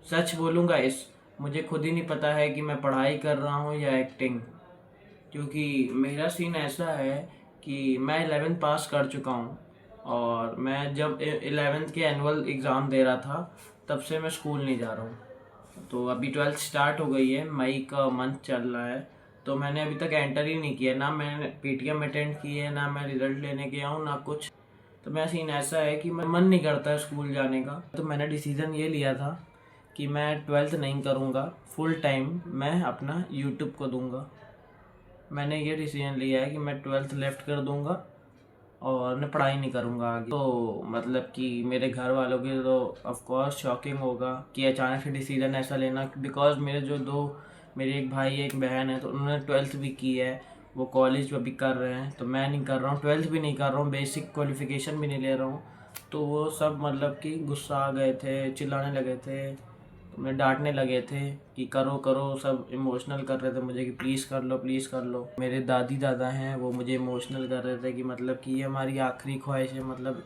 सच बोलूँगा इस मुझे खुद ही नहीं पता है कि मैं पढ़ाई कर रहा हूँ या एक्टिंग, क्योंकि मेरा सीन ऐसा है कि मैं 11th पास कर चुका हूँ और मैं जब 11th के एनुअल एग्ज़ाम दे रहा था तब से मैं स्कूल नहीं जा रहा हूँ। तो अभी 12th स्टार्ट हो गई है, मई का मंथ चल रहा है, तो मैंने अभी तक एंटर ही नहीं किया, ना मैंने पीटीएम अटेंड की है, ना मैं रिज़ल्ट लेने गया हूँ, ना कुछ। तो मेरा सीन ऐसा है कि मैं मन नहीं करता है स्कूल जाने का। तो मैंने डिसीज़न ये लिया था कि मैं 12th नहीं करूँगा, फुल टाइम मैं अपना यूट्यूब को दूंगा। मैंने ये डिसीजन लिया है कि मैं 12th लेफ्ट कर दूंगा और मैं पढ़ाई नहीं करूंगा आगे। तो मतलब कि मेरे घर वालों के तो ऑफ कोर्स शॉकिंग होगा कि अचानक से डिसीजन ऐसा लेना, बिकॉज मेरे जो दो मेरे एक भाई एक बहन है तो उन्होंने 12th भी की है, वो कॉलेज भी कर रहे हैं, तो मैं नहीं कर रहा हूँ, 12th भी नहीं कर रहा हूँ, बेसिक क्वालिफिकेशन भी नहीं ले रहा हूँ। तो वो सब मतलब कि गुस्सा आ गए थे, चिल्लाने लगे थे, उन्हें डांटने लगे थे कि करो करो, सब इमोशनल कर रहे थे मुझे कि प्लीज़ कर लो प्लीज़ कर लो। मेरे दादी दादा हैं वो मुझे इमोशनल कर रहे थे कि मतलब कि ये हमारी आखिरी ख्वाहिश है, मतलब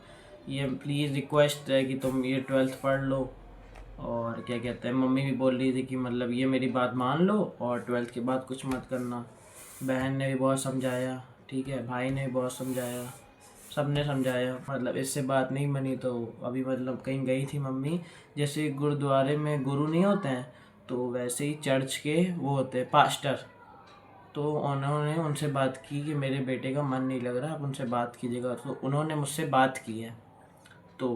ये प्लीज़ रिक्वेस्ट है कि तुम ये 12th पढ़ लो। और क्या कहते हैं, मम्मी भी बोल रही थी कि मतलब ये मेरी बात मान लो और 12th के बाद कुछ मत करना। बहन ने भी बहुत समझाया, ठीक है, भाई ने भी बहुत समझाया, सब ने समझाया, मतलब इससे बात नहीं बनी। तो अभी मतलब कहीं गई थी मम्मी, जैसे गुरुद्वारे में गुरु नहीं होते हैं तो वैसे ही चर्च के वो होते हैं पास्टर, तो उन्होंने उनसे बात की कि मेरे बेटे का मन नहीं लग रहा, आप उनसे बात कीजिएगा। तो उन्होंने मुझसे बात की है, तो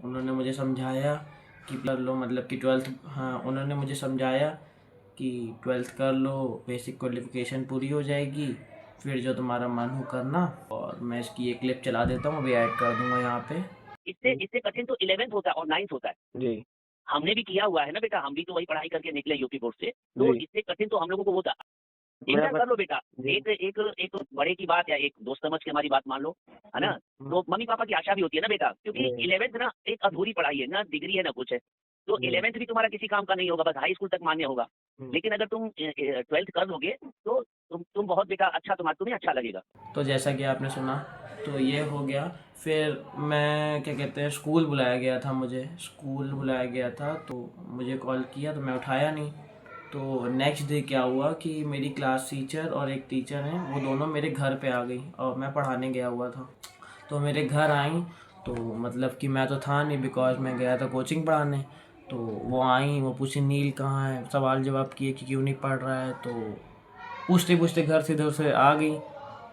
उन्होंने मुझे समझाया कि कर लो, मतलब कि 12th, हाँ उन्होंने मुझे समझाया कि 12th कर लो, बेसिक क्वालिफिकेशन पूरी हो जाएगी, फिर जो तुम्हारा मन हो करना। और मैं इसकी एक क्लिप चला देता हूँ, अभी ऐड कर दूंगा यहाँ पे। इससे इससे कठिन तो 11th होता है और 9th होता है जी हमने भी किया हुआ है ना बेटा, हम भी तो वही पढ़ाई करके निकले यूपी बोर्ड से, तो जी इससे कठिन तो हम लोगों को होता। इंटर कर लो बेटा, जी एक एक एक बड़े की बात या एक दोस्त समझ के हमारी बात मान लो, है ना। तो मम्मी पापा की आशा भी होती है ना बेटा, क्योंकि 11th ना एक अधूरी पढ़ाई है ना, डिग्री है ना कुछ है। तो 11th भी तुम्हारा किसी काम का नहीं होगा, बस हाई स्कूल तक मान्य होगा। लेकिन अगर तुम 12th कर लोगे तो तुम बहुत बेटा अच्छा, तुम्हें अच्छा लगेगा। तो जैसा कि आपने सुना, तो ये हो गया। फिर मैं क्या कहते हैं, स्कूल बुलाया गया था, मुझे स्कूल बुलाया गया था, तो मुझे कॉल किया तो मैं उठाया नहीं। तो नेक्स्ट डे क्या हुआ कि मेरी क्लास टीचर और एक टीचर हैं, वो दोनों मेरे घर पे आ गई और मैं पढ़ाने गया हुआ था, तो मेरे घर आई। तो मतलब कि मैं तो था नहीं, बिकॉज मैं गया था कोचिंग पढ़ाने। तो वो आई, वो पूछी नील कहाँ है, सवाल जवाब किए कि क्यों नहीं पढ़ रहा है। तो पूछते पूछते घर से इधर से आ गई,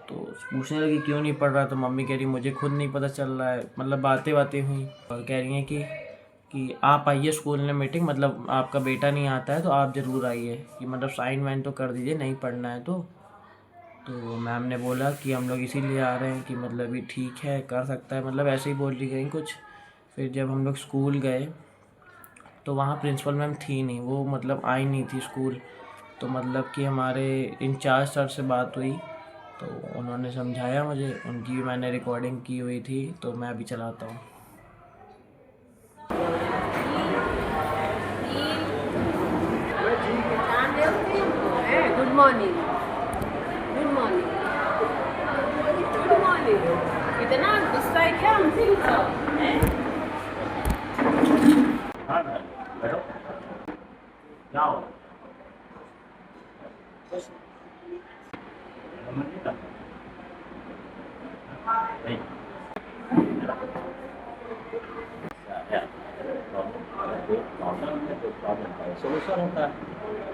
तो पूछने लगी क्यों नहीं पढ़ रहा। तो मम्मी कह रही मुझे खुद नहीं पता चल रहा है, मतलब बातें बातें हुई और कह रही हैं कि आप आइए स्कूल में मीटिंग, मतलब आपका बेटा नहीं आता है तो आप ज़रूर आइए, कि मतलब साइन वाइन तो कर दीजिए, नहीं पढ़ना है तो मैम ने बोला कि हम लोग इसीलिए आ रहे हैं कि मतलब ये ठीक है, कर सकता है, मतलब ऐसे ही बोल रही गई कुछ। फिर जब हम लोग स्कूल गए तो वहाँ प्रिंसिपल मैम थी नहीं, वो मतलब आई नहीं थी स्कूल। तो मतलब कि हमारे इंचार्ज सर से बात हुई, तो उन्होंने समझाया मुझे, उनकी भी मैंने रिकॉर्डिंग की हुई थी, तो मैं अभी चलाता हूँ। Good morning, good morning, good morning. इतना गुस्सा है क्या हमसे? हाँ बैठो, जाओ। सोल्यूशन होता है,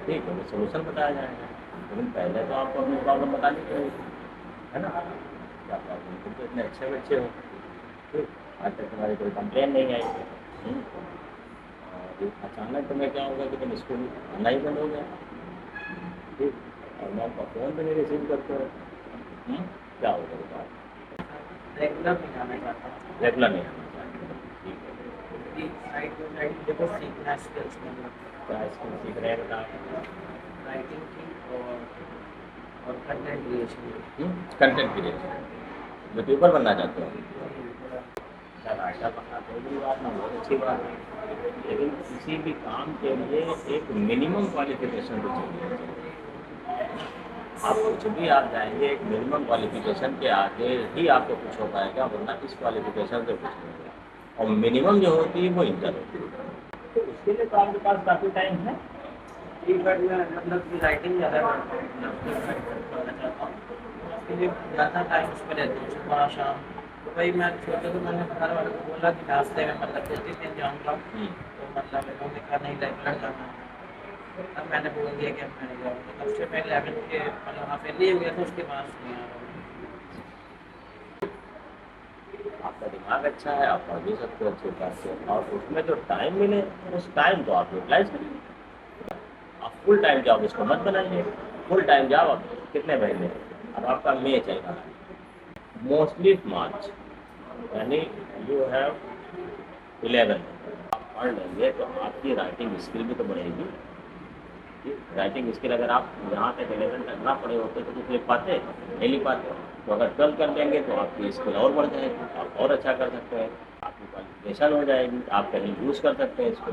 ठीक है, सोल्यूशन बताया जाएगा, लेकिन पहले तो आपको अपनी प्रॉब्लम बतानी चाहिए, है ना। क्या प्रॉब्लम, तुम तो इतने अच्छे बच्चे हो, ठीक, आज तक तुम्हारी कोई कंप्लेन नहीं आई। और अचानक तुम्हें क्या होगा कि तुम स्कूल आना ही बंद हो गया, ठीक, और मैं आपका फ़ोन भी नहीं रिसीव करते हो। क्या होगा बताओ? रेगुलर नहीं आना चाहता, रेगुलर नहीं आना चाहते, ठीक है। साइड टू साइड देखो सीखना स्किल्स में, क्या स्किल सीख रहे हैं बताओ? राइटिंग की और content creation. Content creation, YouTuber बनना चाहते हो? क्या राइटर बनना तो भी बात ना, बहुत अच्छी बात है, लेकिन किसी भी काम के लिए एक मिनिमम क्वालिफिकेशन तो चाहिए। आप कुछ भी आप जाएंगे एक मिनिमम क्वालिफिकेशन के आगे ही आपको कुछ हो पाएगा, वरना इस क्वालिफिकेशन से कुछ नहीं होगा। और मिनिमम जो होती है वो इंटर होती है, तो इसके लिए तो आपके पास काफ़ी टाइम है। ठीक, बट मैं मतलब कि राइटिंग ज़्यादा करता हूँ, मतलब कि राइटर बनना चाहता हूँ, उसके लिए ज़्यादा टाइम उसमें रहता हूँ, सुबह शाम। तो वही मैं सोचा, तो मैंने घर वालों को बोला कि नाश्ते में मतलब जिस जिस दिन जाऊँगा, तो मतलब इन्होंने कहा नहीं रेगुलर जाना है। अब मैंने बोल दिया कि अब मैं नहीं जाऊँगा, तब से मैं 11 के मतलब हाँ फेल ही हो गया था, उसके बाद से नहीं आ रहा हूँ। आपका दिमाग अच्छा है, आप पढ़ भी सकते हो अच्छे हिसाब से, और उसमें जो टाइम मिले उस टाइम को आप यूटिलाइज करिए। आप फुल टाइम जॉब इसको मत बनाइए। फुल टाइम जॉब आप कितने महीने, अब आपका मई चल रहा है, मोस्टली मार्च, यानी यू हैव 11, आप पढ़ लेंगे तो आपकी राइटिंग स्किल भी तो बढ़ेगी। राइटिंग स्किल अगर आप यहाँ तक 11 तक ना पढ़े होते तो कुछ लिख पाते, नहीं लिख पाते। तो अगर 12 कर लेंगे तो आपकी स्किल और बढ़ जाएगी, आप और अच्छा कर सकते हैं, आपकी क्वालिफिकेशन हो जाएगी, आप कहीं यूज़ कर सकते हैं इसको।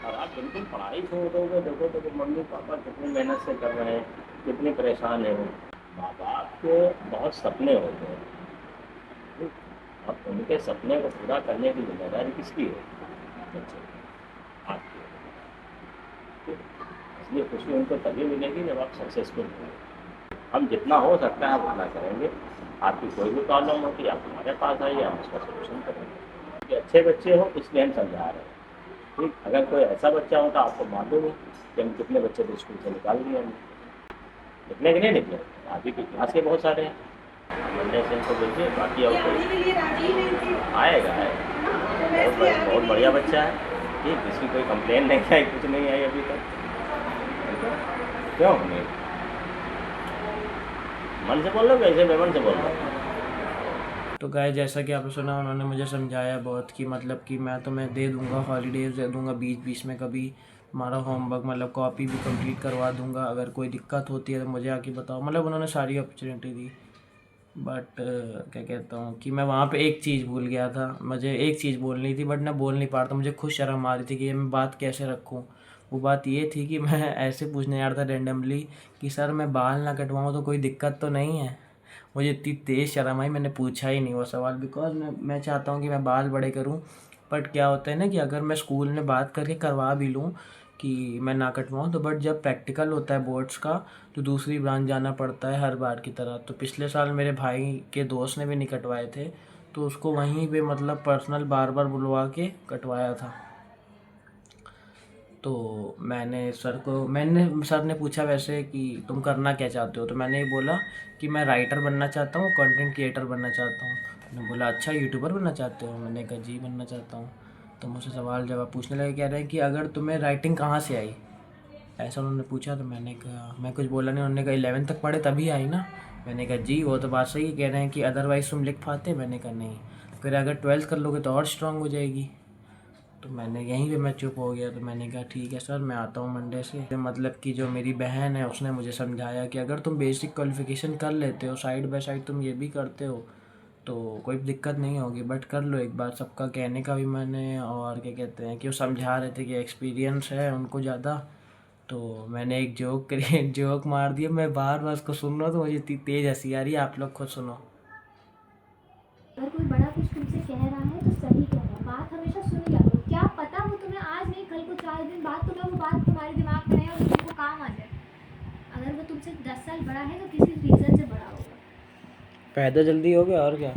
और आप बिल्कुल पढ़ाई छोड़ दोगे, देखो तो मम्मी पापा कितनी मेहनत से कर रहे हैं, कितनी परेशान है वो। माँ बाप के बहुत सपने होते हैं, ठीक? और उनके सपने को पूरा करने की जिम्मेदारी किसकी है? बच्चे की, आपकी। ठीक? इसलिए खुशी उनको तभी मिलेगी जब आप सक्सेसफुल होंगे। हम जितना हो सकता है हम उतना करेंगे। आपकी कोई भी प्रॉब्लम होती है आप हमारे पास आइए, हम उसका सोल्यूशन करेंगे। कि अच्छे बच्चे हो इसलिए हम समझा रहे हैं, ठीक? अगर कोई ऐसा बच्चा हो तो आपको मालूम है कि हम कितने बच्चे तो स्कूल से निकाल दिए हमने। निकले कि नहीं निकले? आप ही की क्लास के बहुत सारे हैं। मंडे से इनको बोलिए, बाकी और कोई आएगा बहुत बढ़िया बच्चा है, ठीक? इसकी कोई कंप्लेन नहीं आई, कुछ नहीं आई अभी तक। क्यों नहीं? मन से बोल लो, कैसे बेमन से बोल लो। तो गाय जैसा कि आपने सुना, उन्होंने मुझे समझाया बहुत कि मतलब कि मैं दे दूंगा, हॉलीडेज दे दूंगा बीच बीच में, कभी हमारा होमवर्क मतलब कॉपी भी कंप्लीट करवा दूंगा, अगर कोई दिक्कत होती है तो मुझे आके बताओ। मतलब उन्होंने सारी अपॉर्चुनिटी दी। बट क्या कहता हूँ कि मैं वहाँ पे एक चीज़ भूल गया था, मुझे एक चीज़ बोलनी थी बट मैं बोल नहीं पा रहा था, मुझे खुद शर्म आ रही थी कि ये मैं बात कैसे रखूँ। वो बात ये थी कि मैं ऐसे पूछने जा रहा था रेंडमली कि सर मैं बाल ना कटवाऊँ तो कोई दिक्कत तो नहीं है। मुझे इतनी तेज़ शर्म आई, मैंने पूछा ही नहीं वो सवाल, बिकॉज मैं चाहता हूँ कि मैं बाल बड़े करूँ। बट क्या होता है ना कि अगर मैं स्कूल में बात करके करवा भी लूँ कि मैं ना कटवाऊँ, तो बट जब प्रैक्टिकल होता है बोर्ड्स का तो दूसरी ब्रांच जाना पड़ता है हर बार की तरह। तो पिछले साल मेरे भाई के दोस्त ने भी नहीं कटवाए थे, तो उसको वहीं पे मतलब पर्सनल बार बार बुलवा के कटवाया था। तो सर ने पूछा वैसे कि तुम करना क्या चाहते हो, तो मैंने ये बोला कि मैं राइटर बनना चाहता हूँ, कंटेंट क्रिएटर बनना चाहता हूँ। उन्होंने बोला अच्छा यूट्यूबर बनना चाहते हो? मैंने कहा जी बनना चाहता हूँ। तो मुझसे सवाल जवाब पूछने लगे, कह रहे हैं कि अगर तुम्हें राइटिंग कहाँ से आई, ऐसा उन्होंने पूछा। तो मैंने कहा, मैं कुछ बोला नहीं। उन्होंने कहा 11 तक पढ़े तभी आई ना। मैंने कहा जी वो तो बात सही है, कह रहे हैं कि अदरवाइज़ तुम लिख पाते। मैंने कहा नहीं। फिर अगर 12th कर लोगे तो और स्ट्रांग हो जाएगी। तो मैंने यहीं पे मैं चुप हो गया। तो मैंने कहा ठीक है सर, मैं आता हूँ मंडे से। मतलब कि जो मेरी बहन है उसने मुझे समझाया कि अगर तुम बेसिक क्वालिफिकेशन कर लेते हो, साइड बाय साइड तुम ये भी करते हो, तो कोई दिक्कत नहीं होगी, बट कर लो एक बार। सबका कहने का भी मैंने, और क्या कहते हैं कि वो समझा रहे थे कि एक्सपीरियंस है उनको ज़्यादा। तो मैंने एक जोक मार दिया। मैं बार बार उसको सुन रहा हूँ तो मुझे इतनी तेज़ हंसी आ रही है। आप लोग खुद सुनो। अगर कोई बड़ा कुछ तुमसे कह रहा है तो सही कह रहा है, बात हमेशा सुन लिया करो। क्या पता वो तुम्हें आज नहीं कल को 4 दिन बाद तुम्हें वो बात तुम्हारे दिमाग में रहे और तुमको काम आ जाए। अगर वो तुमसे 10 साल बड़ा है तो किसी रीज़न से बड़ा होगा, पैदा जल्दी हो गया और क्या।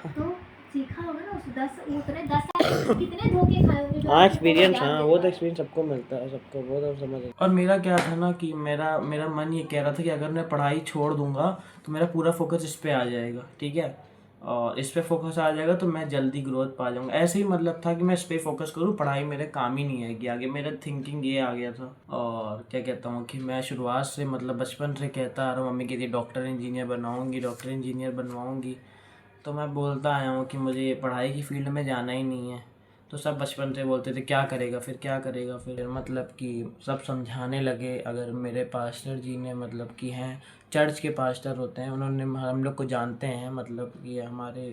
तो सीखा होगा ना उस 10 साल कितने धोखे खाए होंगे जो हाँ आपको एक्सपीरियंस, याद हाँ नहीं वो तो पाए। एक्सपीरियंस सबको मिलता है, सबको वो तो समझ। और मेरा क्या था ना कि मेरा मेरा मन ये कह रहा था कि अगर मैं पढ़ाई छोड़ दूंगा तो मेरा पूरा फोकस इस पे आ जाएगा, ठीक है, और इस पे फोकस आ जाएगा तो मैं जल्दी ग्रोथ पा जाऊंगा। ऐसे ही मतलब था कि मैं इस पे फोकस करूँ, पढ़ाई मेरे काम ही नहीं आएगी आगे। मेरा थिंकिंग ये आ गया था। और क्या कहता हूँ कि मैं शुरुआत से मतलब बचपन से कहता आ रहा हूँ, मम्मी कहती डॉक्टर इंजीनियर बनवाऊँगी, डॉक्टर इंजीनियर बनवाऊँगी। तो मैं बोलता आया हूँ कि मुझे पढ़ाई की फील्ड में जाना ही नहीं है। तो सब बचपन से बोलते थे क्या करेगा फिर, क्या करेगा फिर। मतलब कि सब समझाने लगे। अगर मेरे पास्टर जी ने, मतलब कि हैं चर्च के पास्टर होते हैं, उन्होंने हम लोग को जानते हैं, मतलब कि हमारे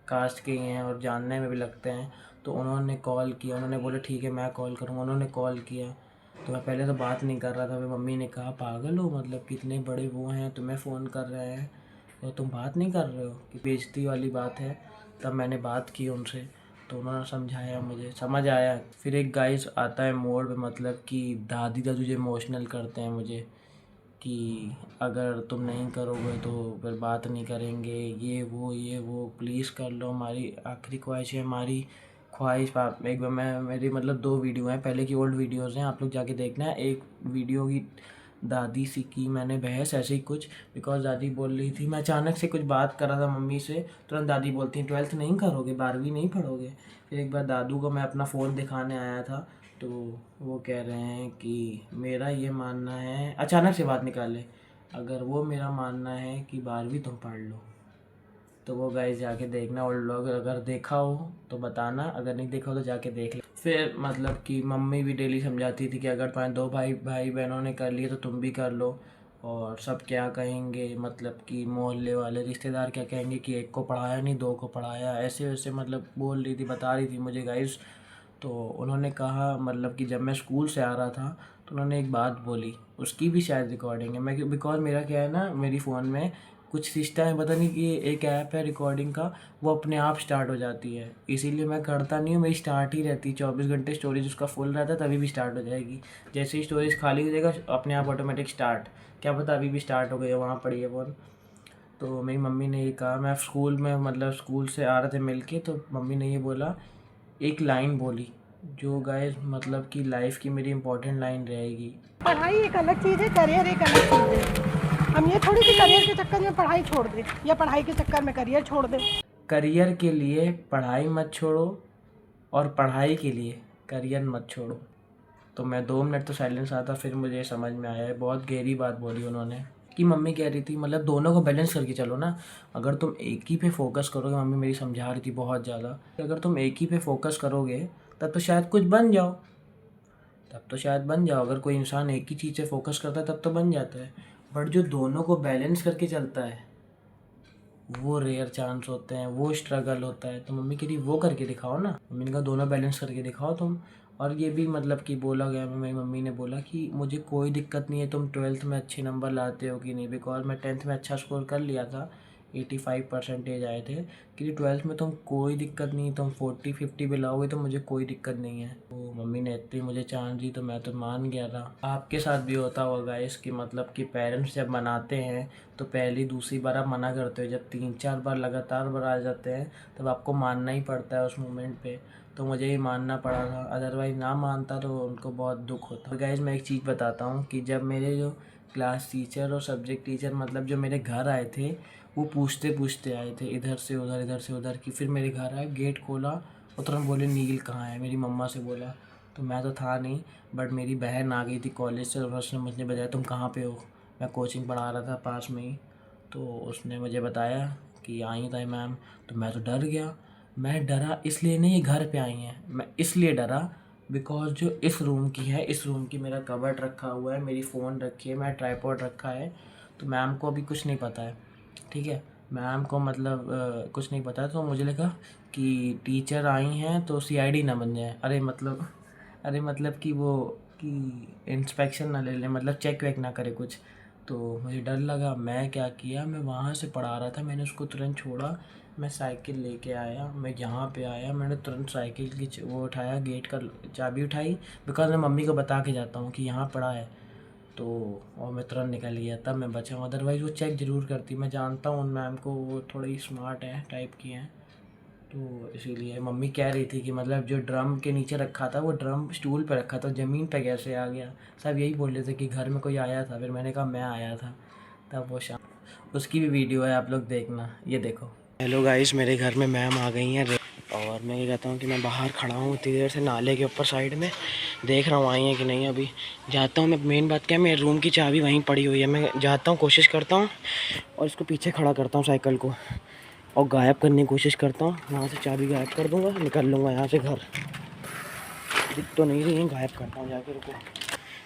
कास्ट के ही हैं और जानने में भी लगते हैं। तो उन्होंने कॉल किया, उन्होंने बोले ठीक है मैं कॉल करूँगा। उन्होंने कॉल किया तो मैं पहले तो बात नहीं कर रहा था। फिर मम्मी ने कहा पागल हो, मतलब कितने बड़े वो हैं तुम्हें फ़ोन कर रहे हैं और तुम बात नहीं कर रहे हो, कि बेइज्जती वाली बात है। तब मैंने बात की उनसे। तो उन्होंने समझाया, मुझे समझ आया। फिर एक गाइस आता है मोड़ पे, मतलब कि दादी दादू जो इमोशनल करते हैं मुझे कि अगर तुम नहीं करोगे तो फिर बात नहीं करेंगे, ये वो प्लीज़ कर लो, हमारी आखिरी ख्वाहिश है, हमारी ख्वाहिश। आप एक बार मैं मेरी मतलब 2 वीडियो हैं, पहले की ओल्ड वीडियोज़ हैं, आप लोग जाके देखना है। एक वीडियो की दादी से की मैंने बहस ऐसे ही कुछ, बिकॉज दादी बोल रही थी, मैं अचानक से कुछ बात कर रहा था मम्मी से, तुरंत दादी बोलती हैं 12th नहीं करोगे, 12वीं नहीं पढ़ोगे। फिर एक बार दादू को मैं अपना फ़ोन दिखाने आया था, तो वो कह रहे हैं कि मेरा ये मानना है, अचानक से बात निकाले, अगर वो मेरा मानना है कि 12वीं तुम पढ़ लो। तो वो गाइस जाके देखना, और लोग अगर देखा हो तो बताना, अगर नहीं देखा हो तो जाके देख ले। फिर मतलब कि मम्मी भी डेली समझाती थी कि अगर तुम्हारे 2 भाई बहनों ने कर लिए तो तुम भी कर लो, और सब क्या कहेंगे, मतलब कि मोहल्ले वाले रिश्तेदार क्या कहेंगे कि एक को पढ़ाया नहीं 2 को पढ़ाया, ऐसे वैसे मतलब बोल रही थी, बता रही थी मुझे गाइस। तो उन्होंने कहा, मतलब कि जब मैं स्कूल से आ रहा था तो उन्होंने एक बात बोली, उसकी भी शायद रिकॉर्डिंग है। मैं बिकॉज मेरा क्या है ना, मेरी फ़ोन में कुछ सिस्टम है, पता नहीं कि एक ऐप है रिकॉर्डिंग का, वो अपने आप स्टार्ट हो जाती है, इसीलिए मैं करता नहीं हूँ, मेरी स्टार्ट ही रहती है 24 घंटे, स्टोरेज उसका फुल रहता है तभी भी स्टार्ट हो जाएगी। जैसे ही स्टोरेज खाली हो जाएगा अपने आप ऑटोमेटिक स्टार्ट, क्या पता अभी भी स्टार्ट हो गई है, वहाँ पड़ी है फ़ोन। तो मेरी मम्मी ने ये कहा, मैं स्कूल में मतलब स्कूल से आ रहे थे मिल के, तो मम्मी ने ये बोला, एक लाइन बोली जो गाइस मतलब कि लाइफ की मेरी इंपॉर्टेंट लाइन रहेगी। पढ़ाई एक अलग चीज़ है, करियर एक अलग चीज़ है। हम ये थोड़ी कि करियर के चक्कर में पढ़ाई छोड़ दें या पढ़ाई के चक्कर में करियर छोड़ दें। करियर के लिए पढ़ाई मत छोड़ो और पढ़ाई के लिए करियर मत छोड़ो। तो मैं 2 मिनट तो साइलेंस आता, फिर मुझे समझ में आया है, बहुत गहरी बात बोली उन्होंने। कि मम्मी कह रही थी मतलब दोनों को बैलेंस करके चलो ना, अगर तुम एक ही पे फोकस करोगे, मम्मी मेरी समझा रही थी बहुत ज़्यादा, अगर तुम एक ही पे फोकस करोगे तब तो शायद कुछ बन जाओ, अगर कोई इंसान एक ही चीज़ से फोकस करता है तब तो बन जाता है, बट जो दोनों को बैलेंस करके चलता है वो रेयर चांस होते हैं, वो स्ट्रगल होता है। तो मम्मी कह रही वो करके दिखाओ ना, मम्मी ने कहा दोनों बैलेंस करके दिखाओ तुम। और ये भी मतलब कि बोला गया, मेरी मम्मी ने बोला कि मुझे कोई दिक्कत नहीं है तुम 12th में अच्छे नंबर लाते हो कि नहीं, बिकॉज मैं 10th में अच्छा स्कोर कर लिया था, 85% आए थे, कि 12th में तुम कोई दिक्कत नहीं, तुम 40-50 भी लाओगे तो मुझे कोई दिक्कत नहीं है। तो मम्मी ने इतनी मुझे चांस दी तो मैं तो मान गया था। आपके साथ भी होता होगा इसकी, मतलब कि पेरेंट्स जब मनाते हैं तो पहली दूसरी बार आप मना करते हो, जब 3-4 बार लगातार बार आ जाते हैं तब आपको मानना ही पड़ता है उस मोमेंट पे। तो मुझे ही मानना पड़ा था, अदरवाइज़ ना मानता तो उनको बहुत दुख होता। गाइस मैं एक चीज़ बताता हूँ कि जब मेरे जो क्लास टीचर और सब्जेक्ट टीचर मतलब जो मेरे घर आए थे, वो पूछते पूछते आए थे, इधर से उधर की। फिर मेरे घर आए, गेट खोला और तुरंत बोले नील कहाँ है, मेरी मम्मा से बोला, तो मैं तो था नहीं, बट मेरी बहन आ गई थी कॉलेज से और उसने मुझे बताया तुम कहाँ पे हो, मैं कोचिंग पढ़ा रहा था पास में ही। तो उसने मुझे बताया कि आई था मैम, तो मैं तो डर गया। मैं डरा इसलिए नहीं ये घर पे आई हैं, मैं इसलिए डरा बिकॉज जो इस रूम की है, इस रूम की मेरा कबर्ड रखा हुआ है, मेरी फ़ोन रखी है, मेरा ट्राइपॉड रखा है, तो मैम को अभी कुछ नहीं पता है, ठीक है, मैम को मतलब कुछ नहीं पता। तो मुझे लगा कि टीचर आई हैं तो CID ना बन जाए, अरे मतलब कि वो कि इंस्पेक्शन ना ले लें, मतलब चेक वेक ना करे कुछ। तो मुझे डर लगा, मैं क्या किया, मैं वहाँ से पढ़ा रहा था, मैंने उसको तुरंत छोड़ा, मैं साइकिल लेके आया, मैं यहाँ पे आया, मैंने तुरंत साइकिल की वो उठाया, गेट का चाबी उठाई, बिकॉज मैं मम्मी को बता के जाता हूँ कि यहाँ पड़ा है, तो और मैं तुरंत निकल गया, तब मैं बचा हूँ, अदरवाइज़ वो चेक ज़रूर करती। मैं जानता हूँ उन मैम को, वो थोड़ी स्मार्ट है टाइप की हैं, तो इसीलिए मम्मी कह रही थी कि मतलब जो ड्रम के नीचे रखा था वो ड्रम स्टूल पे रखा था, ज़मीन पे कैसे आ गया। सब यही बोल रहे थे कि घर में कोई आया था, फिर मैंने कहा मैं आया था, तब वो शाम, उसकी भी वीडियो है, आप लोग देखना, ये देखो। हेलो गाइस, मेरे घर में मैम आ गई हैं और मैं ये कहता हूँ कि मैं बाहर खड़ा हूँ इतनी देर से नाले के ऊपर साइड में, देख रहा हूँ आई हैं कि नहीं। अभी जाता हूँ मैं, मेन बात क्या है, मेरे रूम की चाबी वहीं पड़ी हुई है, मैं जाता हूँ, कोशिश करता हूँ और इसको पीछे खड़ा करता हूँ साइकिल को और गायब करने की कोशिश करता हूँ, यहाँ से चाबी गायब कर दूँगा, निकल लूँगा यहाँ से घर। दिख तो नहीं रही है, गायब करता हूँ जाके, रुको।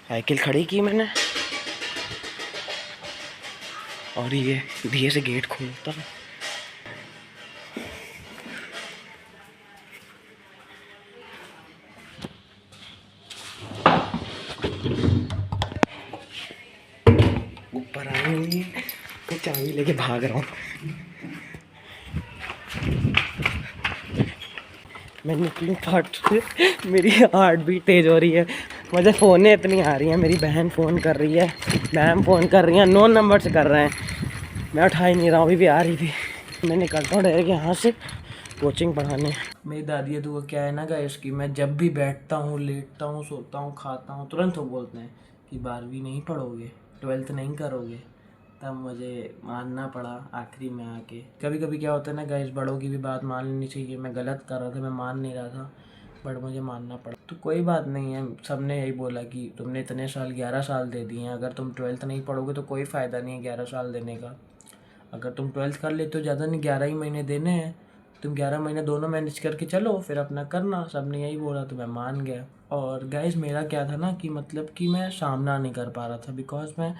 साइकिल खड़ी की मैंने और ये धीरे से गेट खोलता है। ऊपर आई तो चाबी लेके भाग रहा हूँ। मैं निकलूँ फट से, मेरी हार्ट भी तेज़ हो रही है, मुझे फ़ोनें इतनी आ रही हैं, मेरी बहन फ़ोन कर रही है, मैम फ़ोन कर रही हैं, 9 नंबर से कर रहे हैं, मैं उठा ही नहीं रहा हूँ, अभी भी आ रही थी। मैं निकलता हूँ डायरेक्ट यहाँ से कोचिंग पढ़ाने। मेरी दादी तो क्या है ना गाइस कि मैं जब भी बैठता हूँ, लेटता हूँ, सोता हूँ, खाता हूँ, तुरंत वो बोलते हैं कि 12वीं नहीं पढ़ोगे, 12th नहीं करोगे। तब मुझे मानना पड़ा आखिरी में आके। कभी कभी क्या होता है ना गाइस, बड़ों की भी बात मान लेनी चाहिए। मैं गलत कर रहा था, मैं मान नहीं रहा था, बट मुझे मानना पड़ा। तो कोई बात नहीं है, सबने यही बोला कि तुमने इतने साल 11 साल दे दिए हैं, अगर तुम 12th नहीं पढ़ोगे तो कोई फ़ायदा नहीं है 11 साल देने का। अगर तुम 12th कर लेते हो, ज़्यादा नहीं 11 ही महीने देने हैं, तुम 11 महीने दोनों मैनेज करके चलो, फिर अपना करना। सबने यही बोला तो मैं मान गया। और गाइस मेरा क्या था ना कि मतलब कि मैं सामना नहीं कर पा रहा था, बिकॉज मैं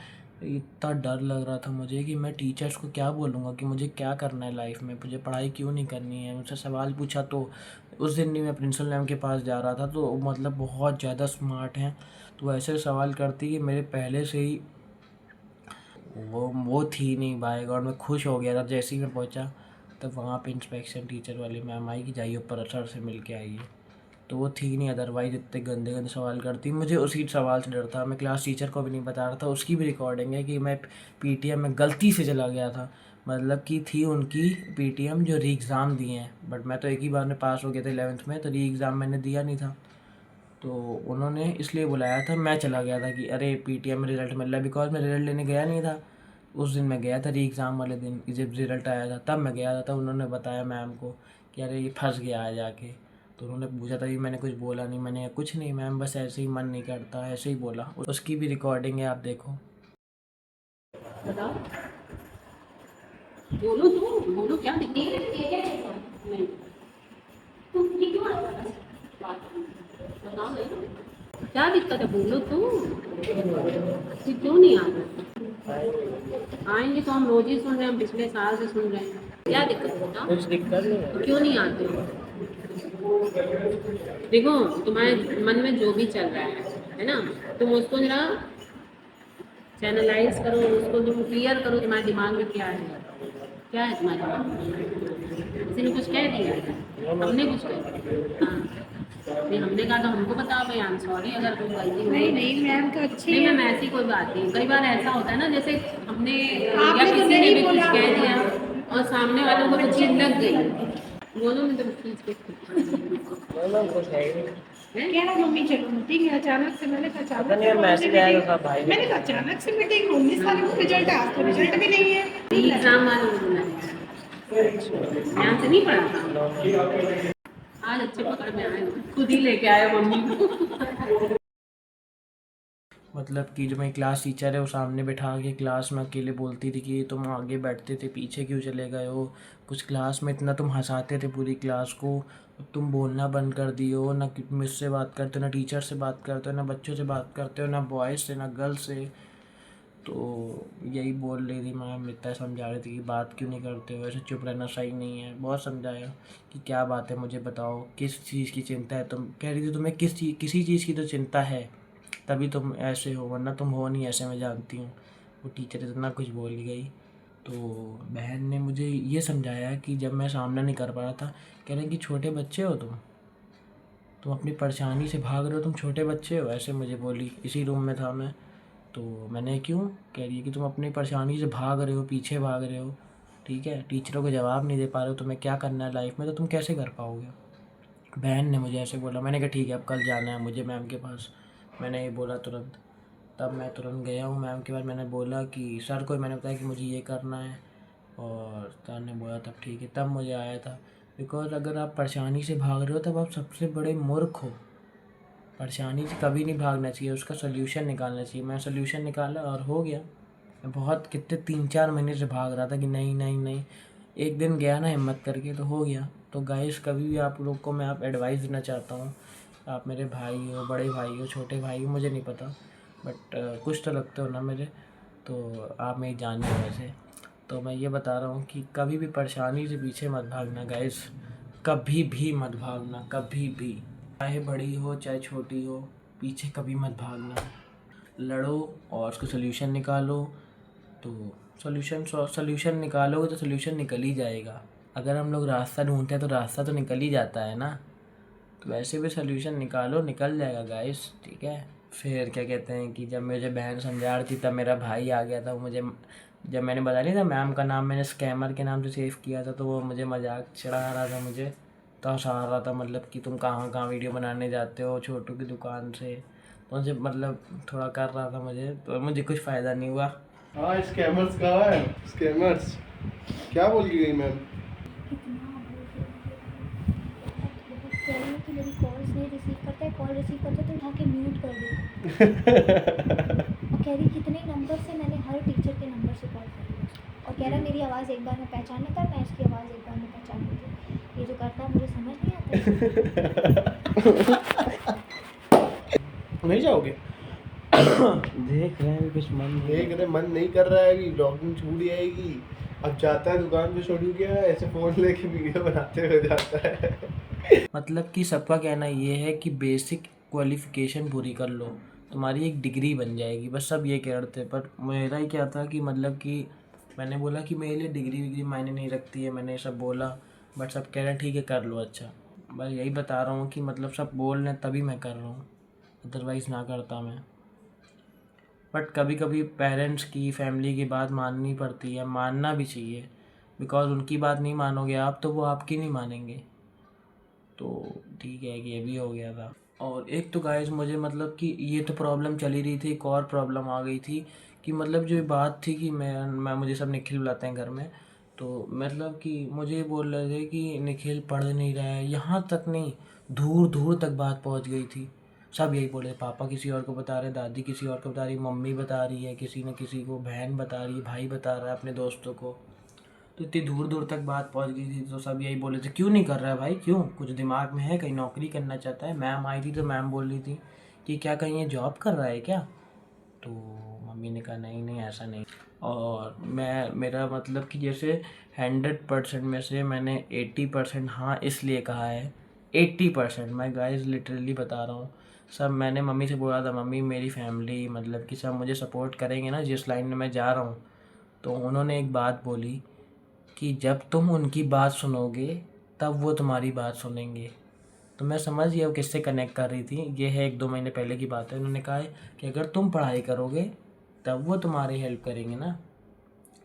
इतना डर लग रहा था मुझे कि मैं टीचर्स को क्या बोलूँगा कि मुझे क्या करना है लाइफ में, मुझे पढ़ाई क्यों नहीं करनी है। मुझसे सवाल पूछा तो उस दिन भी मैं प्रिंसिपल मैम के पास जा रहा था, तो मतलब बहुत ज़्यादा स्मार्ट हैं, तो ऐसे सवाल करती कि मेरे पहले से ही वो थी नहीं। बाय गॉड मैं खुश हो गया था जैसे ही मैं पहुंचा, तब वहाँ पे इंस्पेक्शन टीचर वाली मैम आई कि जाइए ऊपर सर से मिल के आइए, तो वो थी नहीं। अदरवाइज़ इतने गंदे गंदे सवाल करती, मुझे उसी सवाल से डर था। मैं क्लास टीचर को भी नहीं बता रहा था, उसकी भी रिकॉर्डिंग है कि मैं पीटीएम में गलती से चला गया था, मतलब कि थी उनकी पीटीएम जो री एग्ज़ाम दिए हैं, बट मैं तो एक ही बार में पास हो गया था 11th में, तो री एग्ज़ाम मैंने दिया नहीं था, तो उन्होंने इसलिए बुलाया था। मैं चला गया था कि अरे पीटीएम में रिज़ल्ट मिल रहा है, बिकॉज मैं रिज़ल्ट लेने गया नहीं था उस दिन। मैं गया था री एग्ज़ाम वाले दिन, जब रिज़ल्ट आया था तब मैं गया था, तब उन्होंने बताया मैम को कि अरे ये फंस गया है जाके। तो उन्होंने पूछा था कि मैंने कुछ बोला नहीं, मैंने कुछ नहीं मैम, बस ऐसे ही मन नहीं करता, ऐसे ही बोला। उसकी भी रिकॉर्डिंग है, आप देखो। बताओ, बोलो तो, बोलो क्या दिक्कत है? नहीं, तुम ये क्यों आ रहा है? बताओ नहीं, क्या दिक्कत है? बोलो तो, ये क्यों नहीं आ रहा? आएंगे तो हम रोज ही सुन रहे हैं, हम पिछले साल से सुन रहे हैं। क्या दिक्कत है बताओ? कुछ दिक्कत नहीं है। क्यों नहीं आते? देखो, तुम्हारे मन में जो भी चल रहा है ना, तुम उसको जरा चैनलाइज करो, उसको तुम क्लियर करो, तुम्हारे दिमाग में क्या है, क्या है तुम्हारे दिमाग में? किसी ने कुछ कह दिया है? हमने कुछ कह दिया? हाँ, नहीं हमने कहा तो हमको बताओ भाई, आई एम सॉरी अगर कोई गलती हुई। नहीं मैम तो अच्छी नहीं है। मैम, ऐसी कोई बात नहीं। कई बार ऐसा होता है ना, जैसे हमने या आपने तो किसी ने नहीं भी कुछ बोला। कह दिया और सामने वालों को तो चीज लग गई। बोलो मैं तो चीज पे कुछ है ही नहीं। क्या है मम्मी, चलो मीटिंग है, अचानक से मैंने कहा अचानक पता नहीं यार, मैसेज आया था भाई, मैंने कहा अचानक से मीटिंग, 19 तारीख को रिजल्ट है, आज तो रिजल्ट भी नहीं है। एग्जाम वालों को बुलाया, ध्यान से नहीं पढ़ा था। आज अच्छे पकड़ में आए, खुद ही लेके आए मम्मी को। मतलब कि जो मेरी क्लास टीचर है वो सामने बैठा के क्लास में अकेले बोलती थी कि तुम आगे बैठते थे, पीछे क्यों चले गए हो, कुछ क्लास में इतना तुम हंसाते थे पूरी क्लास को, अब तुम बोलना बंद कर दिए हो, ना मुझसे बात करते हो, ना टीचर से बात करते हो, ना बच्चों से बात करते हो, ना बॉयज़ से, ना गर्ल्स से। तो यही बोल रही थी मैम, इतना समझा रही थी कि बात क्यों नहीं करते हो, ऐसे चुप रहना सही नहीं है। बहुत समझाया कि क्या बात है, मुझे बताओ किस चीज़ की चिंता है। तुम कह रही थी तुम्हें किसी चीज़ की तो चिंता है, तभी तुम ऐसे हो, वरना तुम हो नहीं ऐसे, मैं जानती हूँ। वो टीचर इतना कुछ बोल गई। तो बहन ने मुझे ये समझाया कि जब मैं सामना नहीं कर पा रहा था, कह रहे कि छोटे बच्चे हो तुम अपनी परेशानी से भाग रहे हो, तुम छोटे बच्चे हो, ऐसे मुझे बोली। इसी रूम में था मैं, तो मैंने क्यों, कह रही है कि तुम अपनी परेशानी से भाग रहे हो, पीछे भाग रहे हो, ठीक है, टीचरों को जवाब नहीं दे पा रहे हो, तुम्हें क्या करना है लाइफ में, तो तुम कैसे कर पाओगे। बहन ने मुझे ऐसे बोला। मैंने कहा ठीक है, अब कल जाना है मुझे मैम के पास, मैंने ये बोला तुरंत। तब मैं तुरंत गया हूँ मैम के पास। मैंने बोला कि सर को मैंने बताया कि मुझे ये करना है, और सर ने बोला तब ठीक है, तब मुझे आया था। बिकॉज अगर आप परेशानी से भाग रहे हो तब आप सबसे बड़े मूर्ख हो। परेशानी से कभी नहीं भागना चाहिए, उसका सल्यूशन निकालना चाहिए। मैं सल्यूशन निकाला और हो गया। मैं बहुत कितने 3-4 महीने से भाग रहा था कि नहीं नहीं नहीं, एक दिन गया ना हिम्मत करके तो हो गया। तो गाइस कभी भी आप लोग को मैं एडवाइस देना चाहता हूँ, आप मेरे भाई हो, बड़े भाई हो, छोटे भाई हो, मुझे नहीं पता, बट कुछ तो लगते हो ना मेरे, तो आप मेरी जान हो वैसे। तो मैं ये बता रहा हूँ कि कभी भी परेशानी से पीछे मत भागना गाइस, कभी भी मत भागना, कभी भी, चाहे बड़ी हो चाहे छोटी हो, पीछे कभी मत भागना। लड़ो और उसका सल्यूशन निकालो। तो सल्यूशन निकालोगे तो सल्यूशन निकल ही जाएगा। अगर हम लोग रास्ता ढूंढते हैं तो रास्ता तो निकल ही जाता है ना। तो वैसे भी सोल्यूशन निकालो, निकल जाएगा गाइस, ठीक है। फिर क्या कहते हैं कि जब मुझे बहन समझा रही थी तब मेरा भाई आ गया था। मुझे जब मैंने बताया नहीं था मैम का नाम मैंने स्कैमर के नाम से सेव किया था, तो वो मुझे मजाक चिढ़ा रहा था, मुझे तो हंसा रहा था, मतलब कि तुम कहाँ कहाँ वीडियो बनाने जाते हो छोटू की दुकान से। तो मुझे मतलब थोड़ा कर रहा था मुझे, तो मुझे कुछ फ़ायदा नहीं हुआ। हाँ स्कैमर्स कहाँ है? स्कैमर्स क्या बोल के गई मैम? कह रही है कि मेरी कॉल्स नहीं रिसीव करता है, कॉल रिसीव करता है तो उठा के म्यूट कर देता है। और कह रही कितने नंबर से मैंने हर टीचर के नंबर से कॉल करी है, और कह रहा मेरी आवाज़ एक बार में पहचान लेता है, मैं इसकी आवाज़ एक बार में पहचान लेती हूँ। ये जो करता है मुझे समझ नहीं आता। नहीं जाओगे? देख रहे हैं कुछ मन देख रहे मन नहीं कर रहा है, अभी लॉकडाउन छूट जाएगी। अब जाता है दुकान पे, छोड़ू क्या ऐसे फोन लेके वीडियो बनाते हुए जाता है। मतलब कि सबका कहना ये है कि बेसिक क्वालिफिकेशन पूरी कर लो, तुम्हारी एक डिग्री बन जाएगी, बस सब ये कह रहे थे। पर मेरा ही क्या था कि मतलब कि मैंने बोला कि मेरे लिए डिग्री विग्री मायने नहीं रखती है, मैंने सब बोला। बट सब कह रहे हैं ठीक है कर लो। अच्छा बस यही बता रहा हूँ कि मतलब सब बोल रहे हैं तभी मैं कर रहा हूँ, अदरवाइज़ ना करता मैं। बट कभी कभी पेरेंट्स की फैमिली की बात माननी पड़ती है, मानना भी चाहिए, बिकॉज उनकी बात नहीं मानोगे आप तो वो आपकी नहीं मानेंगे। तो ठीक है कि ये भी हो गया था। और एक तो गाइस मुझे मतलब कि ये तो प्रॉब्लम चली रही थी, एक और प्रॉब्लम आ गई थी कि मतलब जो बात थी कि मैं मुझे सब निखिल बुलाते हैं घर में, तो मतलब कि मुझे ये बोल रहे थे कि निखिल पढ़ नहीं रहा है, यहाँ तक नहीं दूर दूर तक बात पहुँच गई थी। सब यही बोले, पापा किसी और को बता रहे, दादी किसी और को बता रही, मम्मी बता रही है किसी न किसी को, बहन बता रही है, भाई बता रहा है अपने दोस्तों को। तो इतनी दूर दूर तक बात पहुंच गई थी, तो सब यही बोले थे क्यों नहीं कर रहा है भाई, क्यों कुछ दिमाग में है, कहीं नौकरी करना चाहता है। मैम आई थी तो मैम बोल रही थी कि क्या कहीं ये जॉब कर रहा है क्या, तो मम्मी ने कहा नहीं नहीं ऐसा नहीं। और मेरा मतलब कि जैसे 100% में से मैंने 80% हाँ इसलिए कहा है, 80% मैं गाइस लिटरली बता रहा हूँ। सब मैंने मम्मी से बोला था, मम्मी मेरी फैमिली मतलब कि सब मुझे सपोर्ट करेंगे ना जिस लाइन में मैं जा रहा हूँ। तो उन्होंने एक बात बोली कि जब तुम उनकी बात सुनोगे तब वो तुम्हारी बात सुनेंगे। तो मैं समझ गया वो किससे कनेक्ट कर रही थी, ये है 1-2 महीने पहले की बात है। उन्होंने कहा है कि अगर तुम पढ़ाई करोगे तब वो तुम्हारी हेल्प करेंगे ना,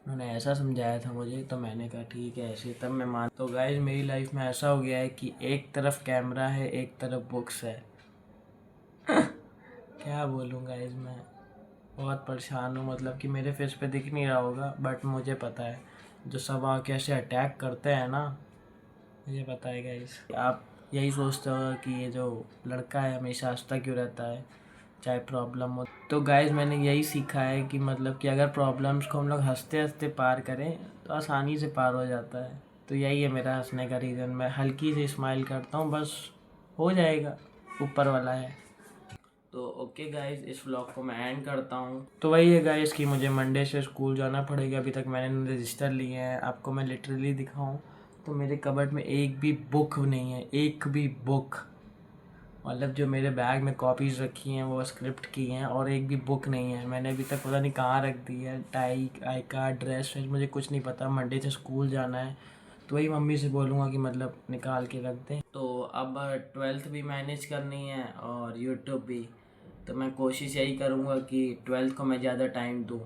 उन्होंने ऐसा समझाया था मुझे। तो मैंने कहा ठीक है ऐसे, तब मैं मान। तो गाइस मेरी लाइफ में ऐसा हो गया है कि एक तरफ कैमरा है एक तरफ बुक्स है। क्या बोलूँ गाइस, मैं बहुत परेशान हूँ। मतलब कि मेरे फेस पे दिख नहीं रहा होगा बट मुझे पता है जो सब आके ऐसे अटैक करते हैं ना, मुझे पता है गाइस। आप यही सोचते हो कि ये जो लड़का है हमेशा हंसता क्यों रहता है चाहे प्रॉब्लम हो। तो गाइस मैंने यही सीखा है कि मतलब कि अगर प्रॉब्लम्स को हम लोग हंसते हंसते पार करें तो आसानी से पार हो जाता है। तो यही है मेरा हंसने का रीज़न, मैं हल्की से स्माइल करता हूँ, बस हो जाएगा, ऊपर वाला है। तो ओके गाइस, इस व्लॉग को मैं एंड करता हूँ। तो वही है गाइस कि मुझे मंडे से स्कूल जाना पड़ेगा, अभी तक मैंने रजिस्टर लिए हैं। आपको मैं लिटरली दिखाऊँ तो मेरे कबर्ड में एक भी बुक नहीं है, एक भी बुक। मतलब जो मेरे बैग में कॉपीज़ रखी हैं वो स्क्रिप्ट की हैं, और एक भी बुक नहीं है। मैंने अभी तक पता नहीं कहाँ रख दी है, टाई आई कार्ड ड्रेस मुझे कुछ नहीं पता। मंडे से स्कूल जाना है तो वही मम्मी से बोलूँगा कि मतलब निकाल के रख दें। तो अब 12th भी मैनेज करनी है और यूट्यूब भी, तो मैं कोशिश यही करूँगा कि 12th को मैं ज़्यादा टाइम दूँ।